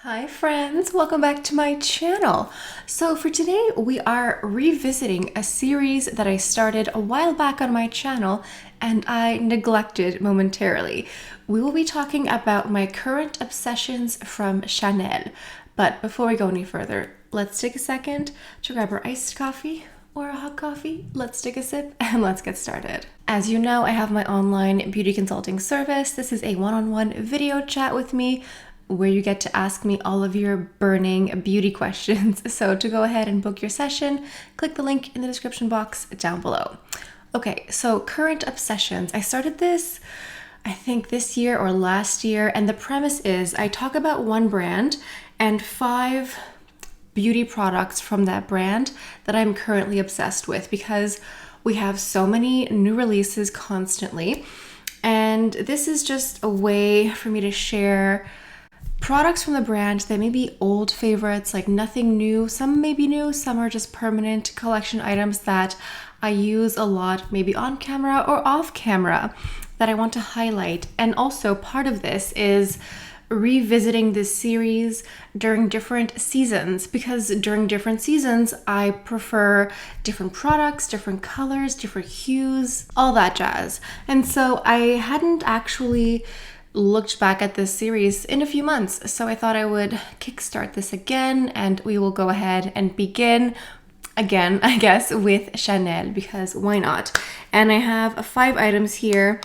Hi friends, welcome back to my channel. So for today we are revisiting a series that I started a while back on my channel and I neglected momentarily. We will be talking about my current obsessions from Chanel. But before we go any further, let's take a second to grab our iced coffee or a hot coffee. Let's take a sip and let's get started. As you know, I have my online beauty consulting service. This is a one-on-one video chat with me where you get to ask me all of your burning beauty questions. So to go ahead and book your session, click the link in the description box down below. Okay, so current obsessions. I started this, I think this year or last year, and the premise is I talk about one brand and 5 beauty products from that brand that I'm currently obsessed with because we have so many new releases constantly. And this is just a way for me to share products from the brand that may be old favorites, like nothing new. Some may be new, some are just permanent collection items that I use a lot, maybe on camera or off camera, that I want to highlight. And also part of this is revisiting this series during different seasons, because during different seasons I prefer different products, different colors, different hues, all that jazz. And so I hadn't actually looked back at this series in a few months, so I thought I would kickstart this again, and we will go ahead and begin again, I guess, with Chanel, because why not? And I have 5 items here.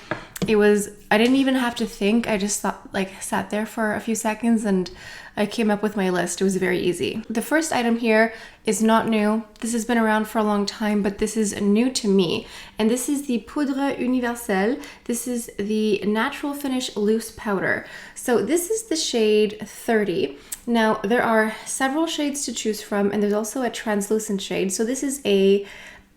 I didn't even have to think. I just thought, sat there for a few seconds and I came up with my list. It was very easy. The first item here is not new. This has been around for a long time, but this is new to me. And this is the Poudre Universelle. This is the Natural Finish Loose Powder. So this is the shade 30. Now, there are several shades to choose from, and there's also a translucent shade. So this is a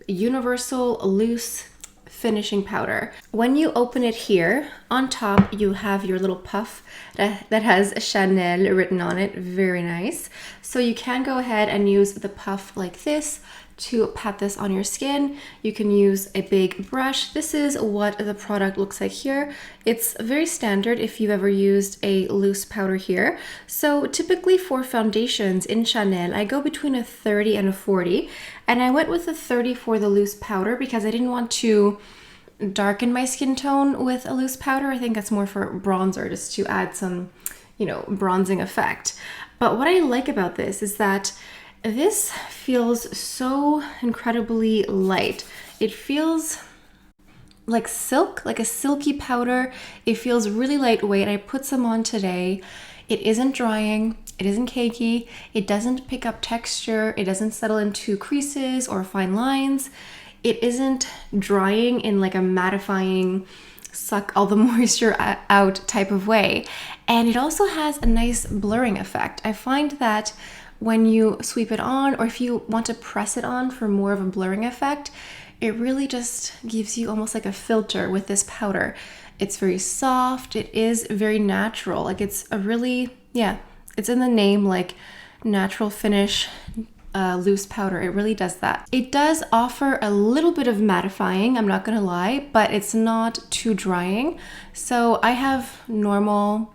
universal loose finishing powder. When you open it here, on top you have your little puff that has Chanel written on it. Very nice. So you can go ahead and use the puff like this to pat this on your skin. You can use a big brush. This is what the product looks like here. It's very standard if you've ever used a loose powder here. So typically for foundations in Chanel, I go between a 30 and a 40. And I went with a 30 for the loose powder because I didn't want to darken my skin tone with a loose powder. I think that's more for bronzer, just to add some, bronzing effect. But what I like about this is that this feels so incredibly light. It feels like silk, like a silky powder. It feels really lightweight. I put some on today. It isn't drying. It isn't cakey. It doesn't pick up texture. It doesn't settle into creases or fine lines. It isn't drying in like a mattifying, suck all the moisture out type of way. And it also has a nice blurring effect. I find that when you sweep it on, or if you want to press it on for more of a blurring effect, it really just gives you almost like a filter with this powder. It's very soft. It is very natural. Like it's a really, it's in the name, like natural finish loose powder. It really does that. It does offer a little bit of mattifying, I'm not gonna lie, but it's not too drying. So I have normal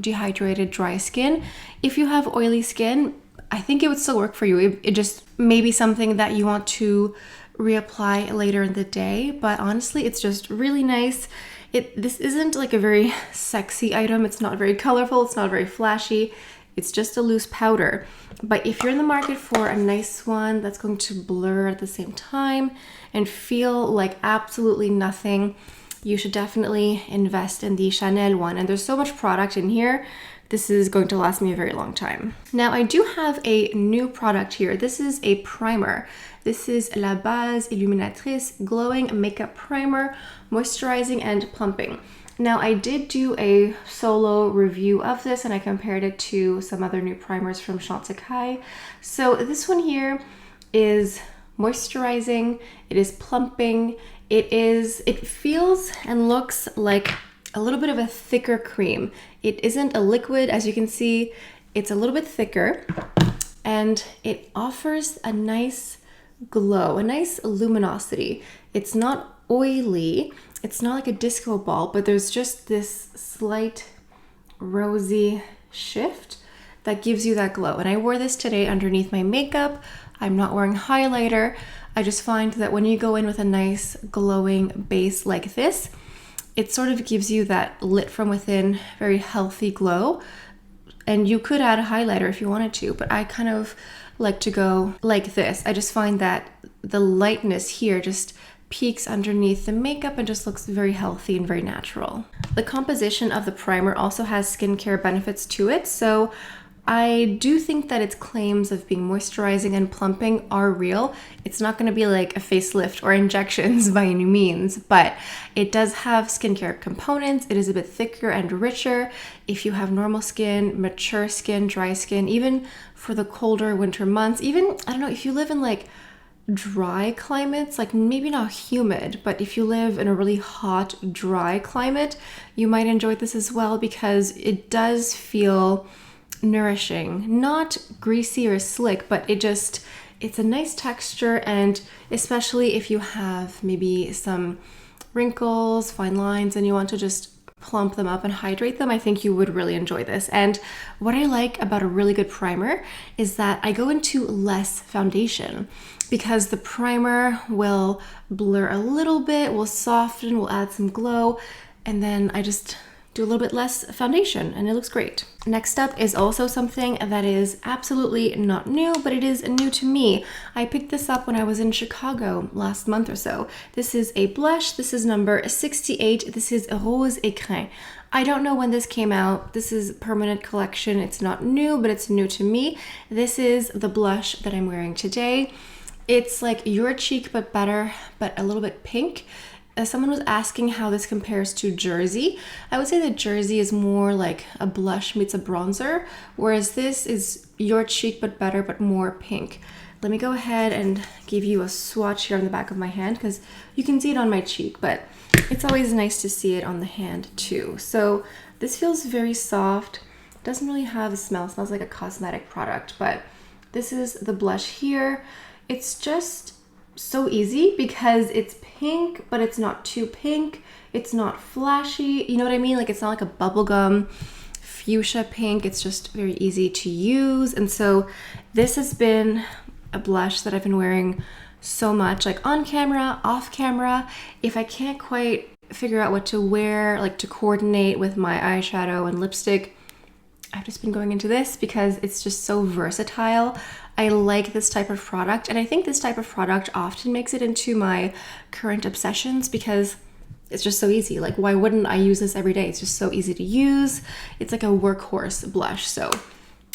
dehydrated dry skin. If you have oily skin, I think it would still work for you. It just may be something that you want to reapply later in the day, but honestly, it's just really nice. This isn't like a very sexy item. It's not very colorful. It's not very flashy. It's just a loose powder. But if you're in the market for a nice one that's going to blur at the same time and feel like absolutely nothing, you should definitely invest in the Chanel one. And there's so much product in here. This is going to last me a very long time. Now, I do have a new product here. This is a primer. This is La Base Illuminatress Glowing Makeup Primer, Moisturizing and Plumping. Now, I did do a solo review of this and I compared it to some other new primers from Chantecaille. So this one here is moisturizing, it is plumping, it feels and looks like a little bit of a thicker cream. It isn't a liquid, as you can see. It's a little bit thicker and it offers a nice glow, a nice luminosity. It's not oily. It's not like a disco ball, but there's just this slight rosy shift that gives you that glow. And I wore this today underneath my makeup. I'm not wearing highlighter. I just find that when you go in with a nice glowing base like this, it sort of gives you that lit from within, very healthy glow. And you could add a highlighter if you wanted to, but I kind of like to go like this. I just find that the lightness here just peeks underneath the makeup and just looks very healthy and very natural. The composition of the primer also has skincare benefits to it, so I do think that its claims of being moisturizing and plumping are real. It's not going to be like a facelift or injections by any means, but it does have skincare components. It is a bit thicker and richer if you have normal skin, mature skin, dry skin, even for the colder winter months. Even, I don't know, if you live in like dry climates, like maybe not humid, but if you live in a really hot, dry climate, you might enjoy this as well because it does feel nourishing, not greasy or slick, but it's a nice texture. And especially if you have maybe some wrinkles, fine lines, and you want to just plump them up and hydrate them, I think you would really enjoy this. And what I like about a really good primer is that I go into less foundation because the primer will blur a little bit, will soften, will add some glow, and then I just do a little bit less foundation and it looks great. Next up is also something that is absolutely not new, but it is new to me. I picked this up when I was in Chicago last month or so. This is a blush. This is number 68. This is Rose Écrin. I don't know when this came out. This is permanent collection. It's not new, but it's new to me. This is the blush that I'm wearing today. It's like Your Cheek but better, but a little bit pink. Someone was asking how this compares to Jersey. I would say that Jersey is more like a blush meets a bronzer, whereas this is Your Cheek but better, but more pink. Let me go ahead and give you a swatch here on the back of my hand because you can see it on my cheek, but it's always nice to see it on the hand too. So this feels very soft. It doesn't really have a smell. It smells like a cosmetic product, but this is the blush here. It's just so easy because it's pink, but it's not too pink. It's not flashy. You know what I mean? Like it's not like a bubblegum fuchsia pink. It's just very easy to use. And so this has been a blush that I've been wearing so much, like on camera, off camera. If I can't quite figure out what to wear, like to coordinate with my eyeshadow and lipstick, I've just been going into this because it's just so versatile. I like this type of product, and I think this type of product often makes it into my current obsessions because it's just so easy. Like, why wouldn't I use this every day? It's just so easy to use. It's like a workhorse blush. So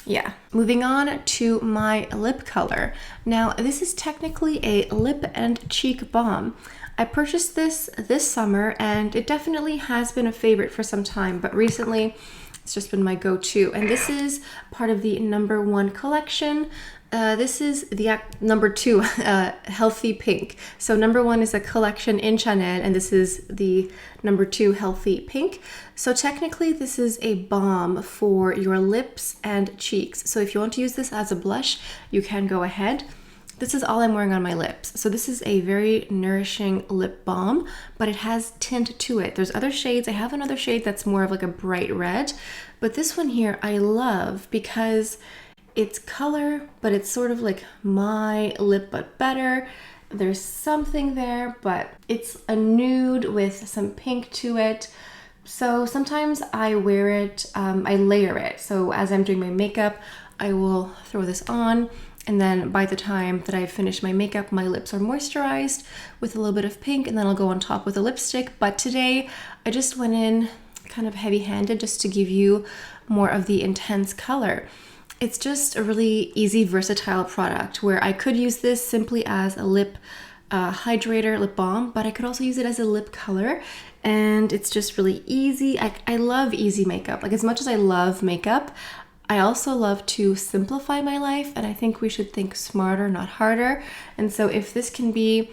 yeah, moving on to my lip color. Now, this is technically a lip and cheek balm. I purchased this summer, and it definitely has been a favorite for some time, but recently it's just been my go-to. And this is part of the number 1 collection. This is the number 2, Healthy Pink. So number 1 is a collection in Chanel, and this is the number 2, Healthy Pink. So technically this is a balm for your lips and cheeks. So if you want to use this as a blush, you can go ahead. This is all I'm wearing on my lips. So this is a very nourishing lip balm, but it has tint to it. There's other shades. I have another shade that's more of like a bright red, but this one here I love because it's color, but it's sort of like my lip but better. There's something there, but it's a nude with some pink to it. So sometimes I wear it, I layer it. So as I'm doing my makeup, I will throw this on, and then by the time that I finish my makeup, my lips are moisturized with a little bit of pink, and then I'll go on top with a lipstick. But today I just went in kind of heavy-handed just to give you more of the intense color. It's just a really easy, versatile product where I could use this simply as a lip hydrator, lip balm, but I could also use it as a lip color, and it's just really easy. I love easy makeup. Like, as much as I love makeup, I also love to simplify my life, and I think we should think smarter, not harder. And so if this can be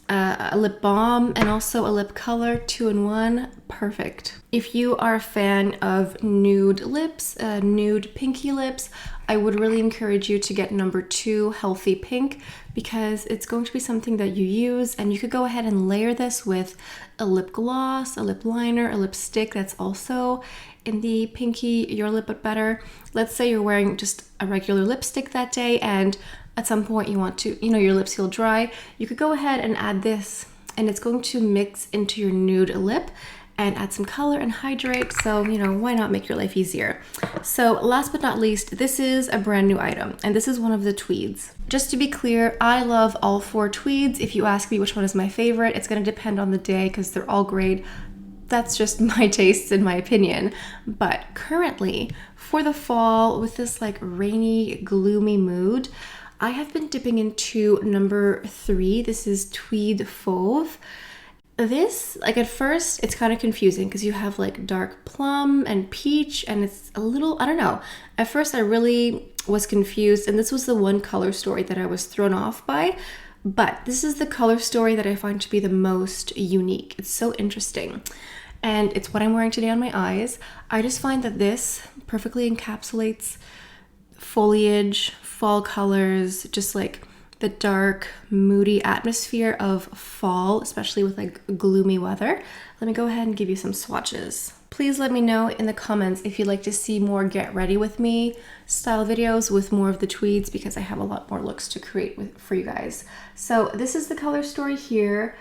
a lip balm and also a lip color, 2-in-1, perfect. If you are a fan of nude lips, nude pinky lips, I would really encourage you to get number 2, Healthy Pink, because it's going to be something that you use, and you could go ahead and layer this with a lip gloss, a lip liner, a lipstick that's also in the pinky your lip but better. Let's say you're wearing just a regular lipstick that day and at some point you want to, your lips feel dry, you could go ahead and add this, and it's going to mix into your nude lip and add some color and hydrate. So, why not make your life easier? So last but not least, this is a brand new item, and this is one of the tweeds. Just to be clear, I love all 4 tweeds. If you ask me which one is my favorite, it's gonna depend on the day because they're all great. That's just my tastes and my opinion. But currently, for the fall, with this like rainy, gloomy mood, I have been dipping into number 3. This is Tweed Fauve. This, like at first, it's kind of confusing because you have like dark plum and peach, and it's a little, I don't know. At first, I really was confused, and this was the one color story that I was thrown off by. But this is the color story that I find to be the most unique. It's so interesting. And it's what I'm wearing today on my eyes. I just find that this perfectly encapsulates foliage, fall colors, just like the dark, moody atmosphere of fall, especially with like gloomy weather. Let me go ahead and give you some swatches. Please let me know in the comments if you'd like to see more get ready with me style videos with more of the tweeds, because I have a lot more looks to create for you guys. So this is the color story here.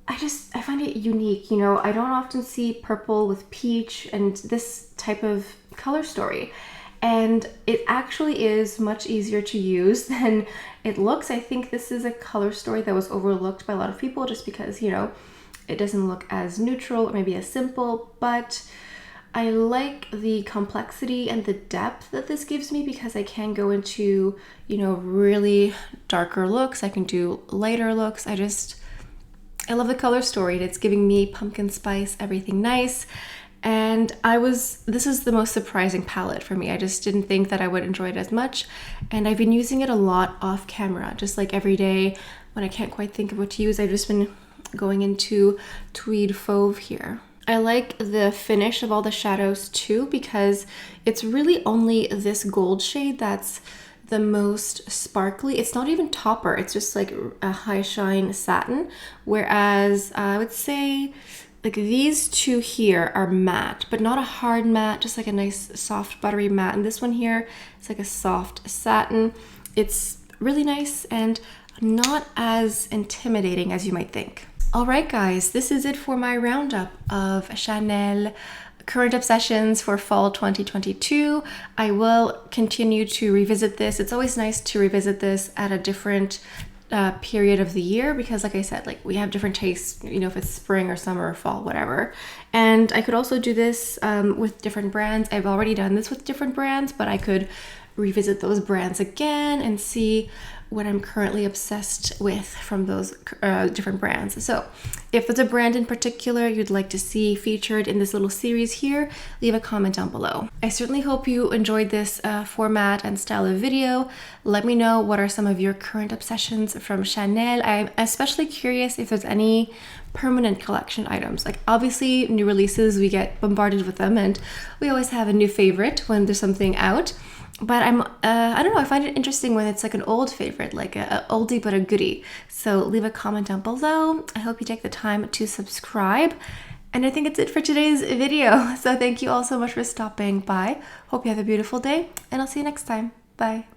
I find it unique. I don't often see purple with peach and this type of color story. And it actually is much easier to use than it looks. I think this is a color story that was overlooked by a lot of people just because, it doesn't look as neutral or maybe as simple, but I like the complexity and the depth that this gives me because I can go into, really darker looks. I can do lighter looks. I love the color story. It's giving me pumpkin spice, everything nice. And this is the most surprising palette for me. I just didn't think that I would enjoy it as much. And I've been using it a lot off camera, just like every day when I can't quite think of what to use. I've just been going into Tweed Fauve here. I like the finish of all the shadows too, because it's really only this gold shade that's the most sparkly. It's not even topper. It's just like a high shine satin. Whereas I would say like these 2 here are matte, but not a hard matte, just like a nice soft buttery matte. And this one here is like a soft satin. It's really nice and not as intimidating as you might think. All right, guys, this is it for my roundup of Chanel current obsessions for fall 2022. I will continue to revisit this. It's always nice to revisit this at a different period of the year because, like I said, like we have different tastes, if it's spring or summer or fall, whatever. And I could also do this with different brands. I've already done this with different brands, but I could revisit those brands again and see what I'm currently obsessed with from those different brands. So if there's a brand in particular you'd like to see featured in this little series here, leave a comment down below. I certainly hope you enjoyed this format and style of video. Let me know what are some of your current obsessions from Chanel. I'm especially curious if there's any permanent collection items. Like obviously new releases, we get bombarded with them and we always have a new favorite when there's something out. But I don't know, I find it interesting when it's like an old favorite, like a oldie but a goodie. So leave a comment down below. I hope you take the time to subscribe. And I think it's it for today's video. So thank you all so much for stopping by. Hope you have a beautiful day, and I'll see you next time. Bye.